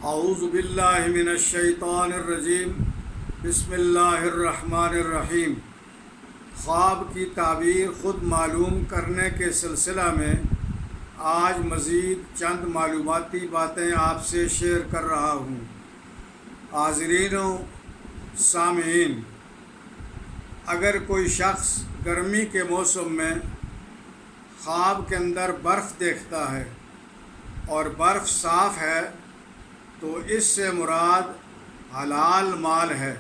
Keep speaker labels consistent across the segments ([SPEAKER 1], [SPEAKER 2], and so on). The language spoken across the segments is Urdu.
[SPEAKER 1] اعوذ باللہ من الشیطان الرجیم بسم اللہ الرحمن الرحیم۔ خواب کی تعبیر خود معلوم کرنے کے سلسلہ میں آج مزید چند معلوماتی باتیں آپ سے شیئر کر رہا ہوں۔ حاضرین و سامعین، اگر کوئی شخص گرمی کے موسم میں خواب کے اندر برف دیکھتا ہے اور برف صاف ہے تو اس سے مراد حلال مال ہے۔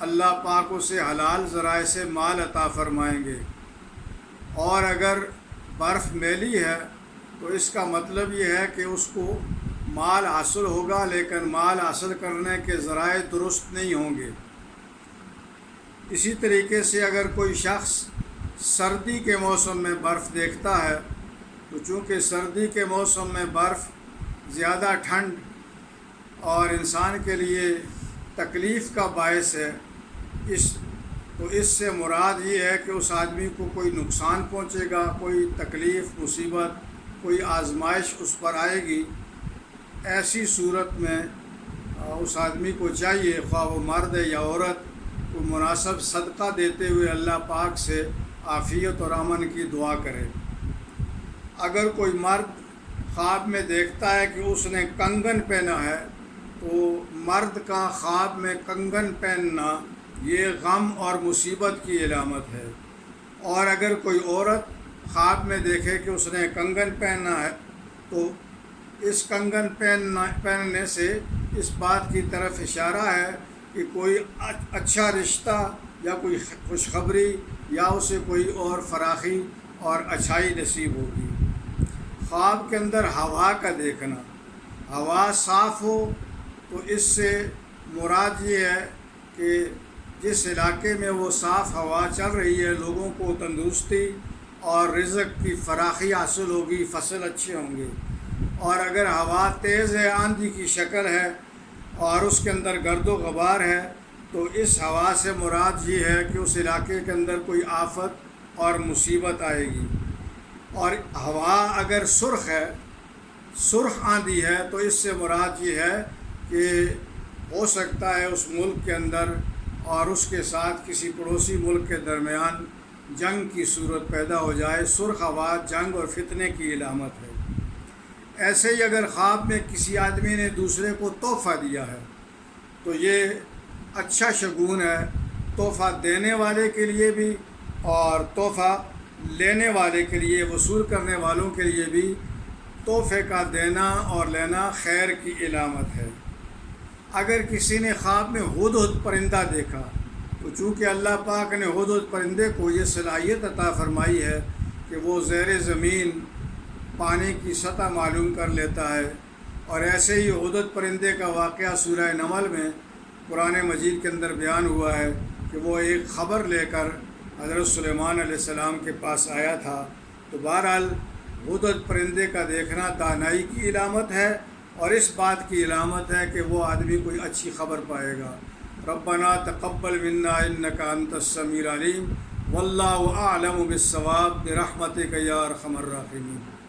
[SPEAKER 1] اللہ پاک اسے حلال ذرائع سے مال عطا فرمائیں گے۔ اور اگر برف میلی ہے تو اس کا مطلب یہ ہے کہ اس کو مال حاصل ہوگا، لیکن مال حاصل کرنے کے ذرائع درست نہیں ہوں گے۔ اسی طریقے سے اگر کوئی شخص سردی کے موسم میں برف دیکھتا ہے تو چونکہ سردی کے موسم میں برف زیادہ ٹھنڈ اور انسان کے لیے تکلیف کا باعث ہے، اس سے مراد یہ ہے کہ اس آدمی کو کوئی نقصان پہنچے گا، کوئی تکلیف، مصیبت، کوئی آزمائش اس پر آئے گی۔ ایسی صورت میں اس آدمی کو چاہیے، خواہ وہ مرد ہے یا عورت، کو مناسب صدقہ دیتے ہوئے اللہ پاک سے عافیت اور امن کی دعا کرے۔ اگر کوئی مرد خواب میں دیکھتا ہے کہ اس نے کنگن پہنا ہے تو مرد کا خواب میں کنگن پہننا یہ غم اور مصیبت کی علامت ہے۔ اور اگر کوئی عورت خواب میں دیکھے کہ اس نے کنگن پہننا ہے تو اس کنگن پہننے سے اس بات کی طرف اشارہ ہے کہ کوئی اچھا رشتہ یا کوئی خوشخبری یا اسے کوئی اور فراخی اور اچھائی نصیب ہوگی۔ خواب کے اندر ہوا کا دیکھنا، ہوا صاف ہو تو اس سے مراد یہ ہے کہ جس علاقے میں وہ صاف ہوا چل رہی ہے لوگوں کو تندرستی اور رزق کی فراخی حاصل ہوگی، فصل اچھے ہوں گے۔ اور اگر ہوا تیز ہے، آندھی کی شکل ہے اور اس کے اندر گرد و غبار ہے تو اس ہوا سے مراد یہ ہے کہ اس علاقے کے اندر کوئی آفت اور مصیبت آئے گی۔ اور ہوا اگر سرخ ہے، سرخ آندھی ہے، تو اس سے مراد یہ ہے کہ ہو سکتا ہے اس ملک کے اندر اور اس کے ساتھ کسی پڑوسی ملک کے درمیان جنگ کی صورت پیدا ہو جائے۔ سرخ ہوا جنگ اور فتنے کی علامت ہے۔ ایسے ہی اگر خواب میں کسی آدمی نے دوسرے کو تحفہ دیا ہے تو یہ اچھا شگون ہے، تحفہ دینے والے کے لیے بھی اور تحفہ لینے والے کے لیے، وصول کرنے والوں کے لیے بھی تحفے کا دینا اور لینا خیر کی علامت ہے۔ اگر کسی نے خواب میں ہدہد پرندہ دیکھا تو چونکہ اللہ پاک نے ہدہد پرندے کو یہ صلاحیت عطا فرمائی ہے کہ وہ زیر زمین پانی کی سطح معلوم کر لیتا ہے، اور ایسے ہی ہدہد پرندے کا واقعہ سورہ نمل میں قرآن مجید کے اندر بیان ہوا ہے کہ وہ ایک خبر لے کر حضرت سلیمان علیہ السلام کے پاس آیا تھا۔ تو بہرحال ہدہد پرندے کا دیکھنا دانائی کی علامت ہے اور اس بات کی علامت ہے کہ وہ آدمی کوئی اچھی خبر پائے گا۔ ربنا تقبل منا انک انت السمیع العلیم واللہ اعلم بالصواب برحمتک یا ارحم الراحمین۔